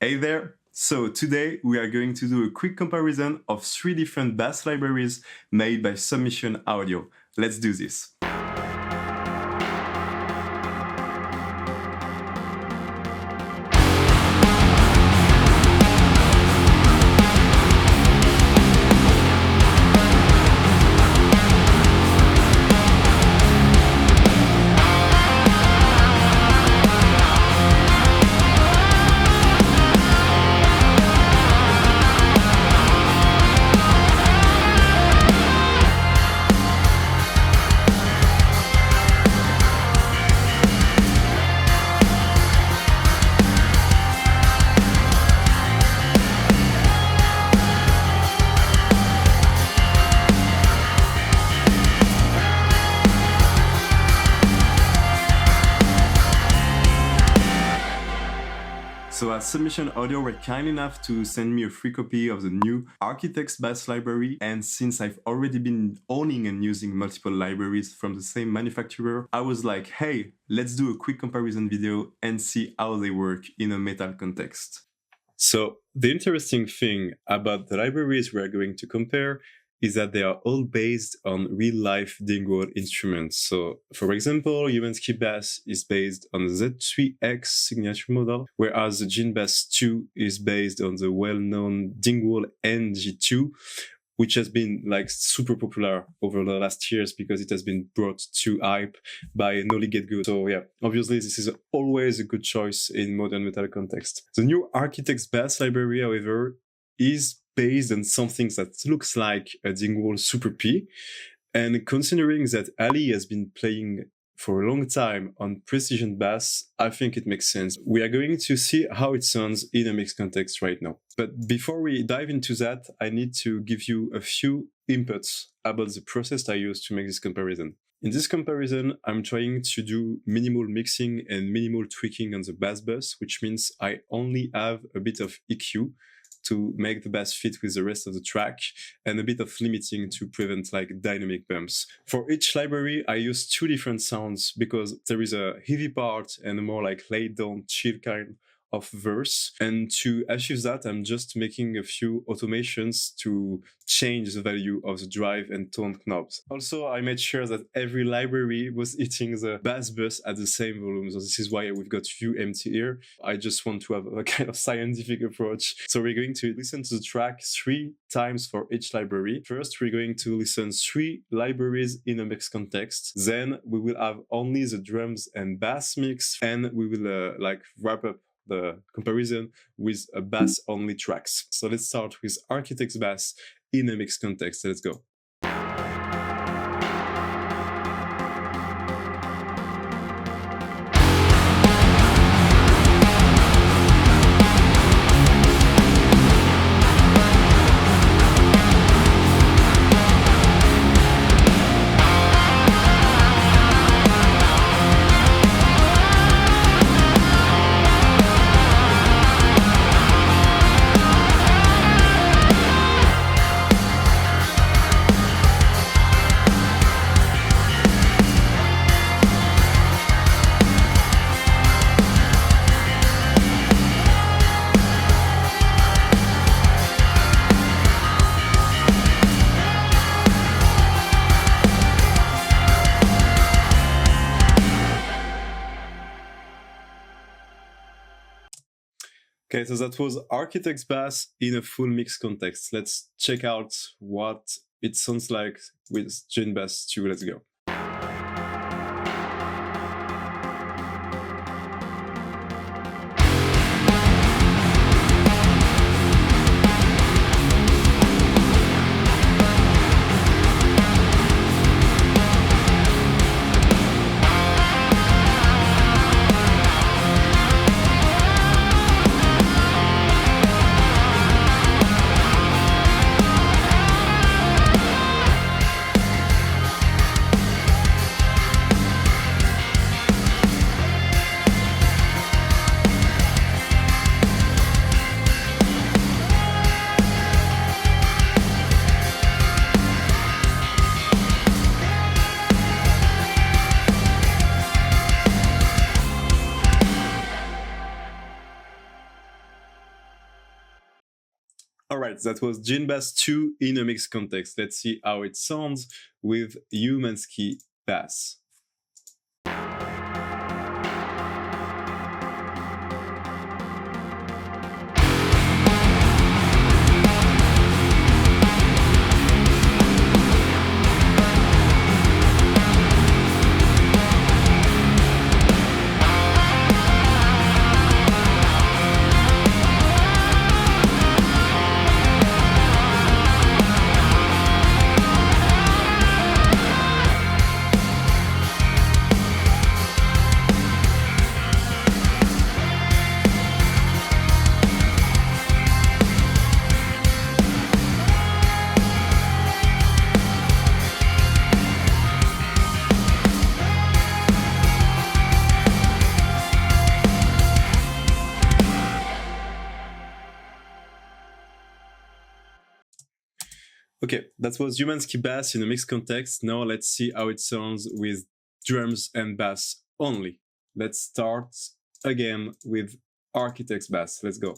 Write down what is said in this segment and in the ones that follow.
Hey there! So today we are going to do a quick comparison of 3 different bass libraries made by Submission Audio. Let's do this. So at Submission Audio were kind enough to send me a free copy of the new Architect's Bass library, and since I've already been owning and using multiple libraries from the same manufacturer, I was like, hey, let's do a quick comparison video and see how they work in a metal context. So the interesting thing about the libraries we are going to compare is that they are all based on real-life Dingwall instruments. So, for example, UMANSKY Bass is based on the Z3X signature model, whereas the DJINBASS II is based on the well-known Dingwall NG2, which has been like super popular over the last years because it has been brought to hype by Nolly Get Good. So yeah, obviously this is always a good choice in modern metal context. The new Architect's Bass library, however, is based on something that looks like a Dingwall Super P, and considering that Ali has been playing for a long time on precision bass, I think it makes sense. We are going to see how it sounds in a mixed context right now. But before we dive into that, I need to give you a few inputs about the process I use to make this comparison. In this comparison, I'm trying to do minimal mixing and minimal tweaking on the bass bus, which means I only have a bit of EQ to make the bass fit with the rest of the track, and a bit of limiting to prevent like dynamic bumps. For each library, I use 2 different sounds because there is a heavy part and a more like laid down chill kind of verse. And to achieve that, I'm just making a few automations to change the value of the drive and tone knobs. Also, I made sure that every library was hitting the bass bus at the same volume. So this is why we've got few empty here. I just want to have a kind of scientific approach. So we're going to listen to the track 3 times for each library. First, we're going to listen 3 libraries in a mixed context. Then we will have only the drums and bass mix, and we will like wrap up the comparison with a bass-only tracks. So let's start with Architect's Bass in a mixed context. Let's go. Okay, so that was Architect's Bass in a full mix context. Let's check out what it sounds like with DJINBASS II. Let's go. Alright, that was DJINBASS II in a mixed context. Let's see how it sounds with UMANSKY Bass. Okay, that was UMANSKY Bass in a mixed context. Now let's see how it sounds with drums and bass only. Let's start again with Architect's Bass. Let's go.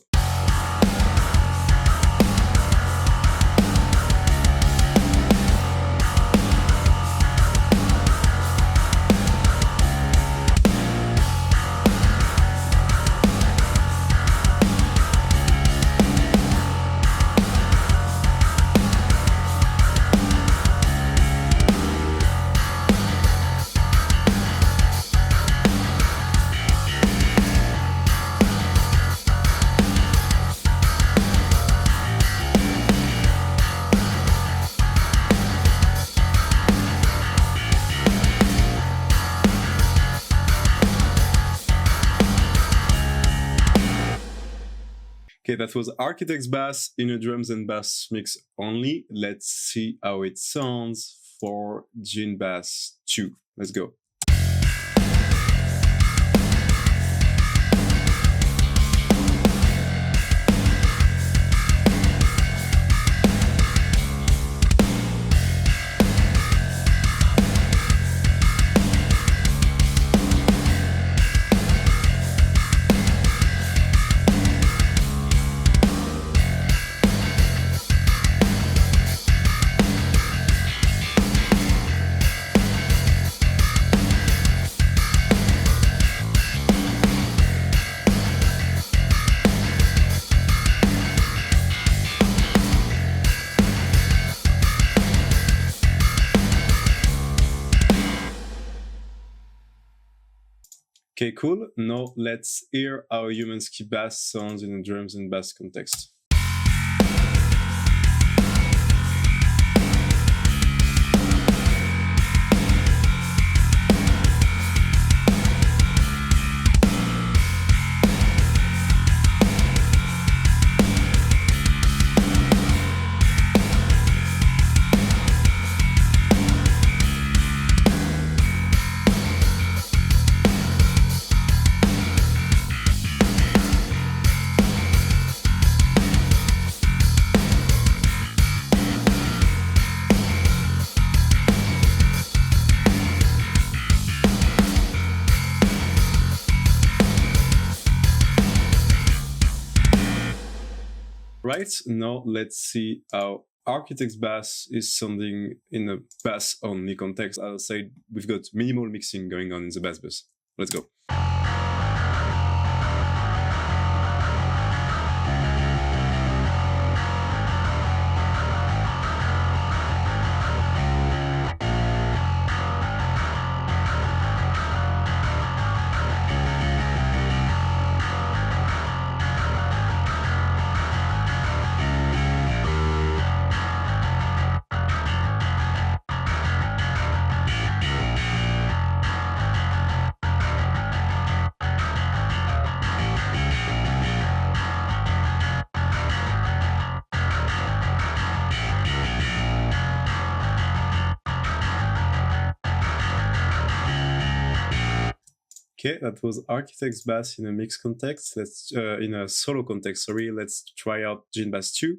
Okay, that was Architect's Bass in a drums and bass mix only. Let's see how it sounds for DJINBASS II. Let's go. Okay, cool. Now let's hear how UMANSKY Bass sounds in a drums and bass context. Right, now let's see how Architect's Bass is sounding in a bass-only context. I'll say we've got minimal mixing going on in the bass bus. Let's go. Okay, that was Architect's Bass in a mixed context. Let's in a solo context. Sorry, let's try out DJINBASS II.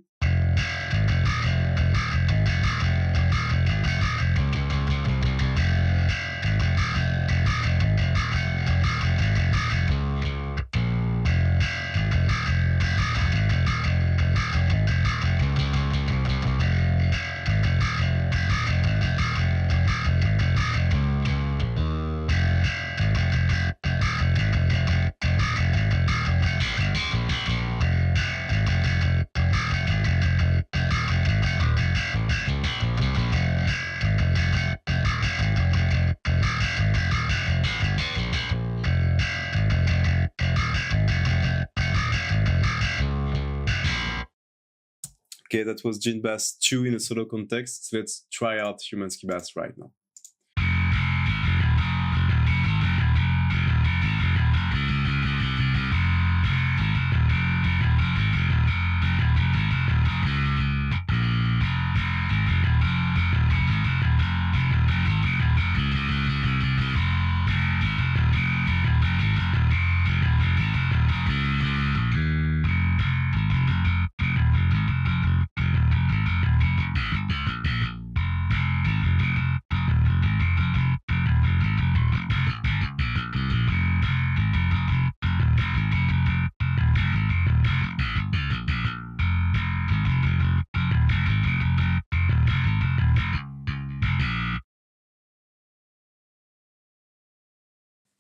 Okay, that was DJINBASS II in a solo context. Let's try out UMANSKY Bass right now.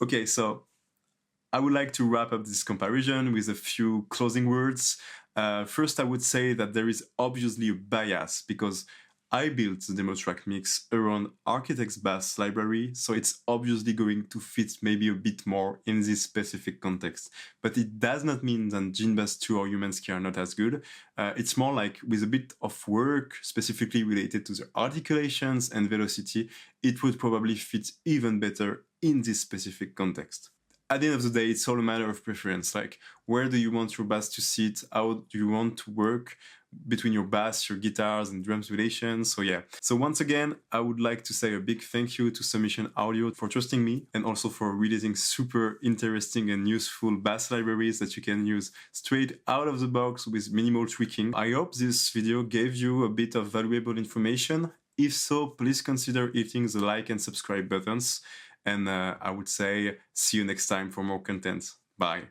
Okay, so I would like to wrap up this comparison with a few closing words. First, I would say that there is obviously a bias because I built the demo track mix around Architect's Bass library, so it's obviously going to fit maybe a bit more in this specific context. But it does not mean that DJINBASS II or UMANSKY are not as good. It's more like with a bit of work specifically related to the articulations and velocity, it would probably fit even better in this specific context. At the end of the day, it's all a matter of preference. Like, where do you want your bass to sit? How do you want to work between your bass, your guitars, and drums relations? So yeah. So once again, I would like to say a big thank you to Submission Audio for trusting me and also for releasing super interesting and useful bass libraries that you can use straight out of the box with minimal tweaking. I hope this video gave you a bit of valuable information. If so, please consider hitting the like and subscribe buttons. And I would say see you next time for more content. Bye.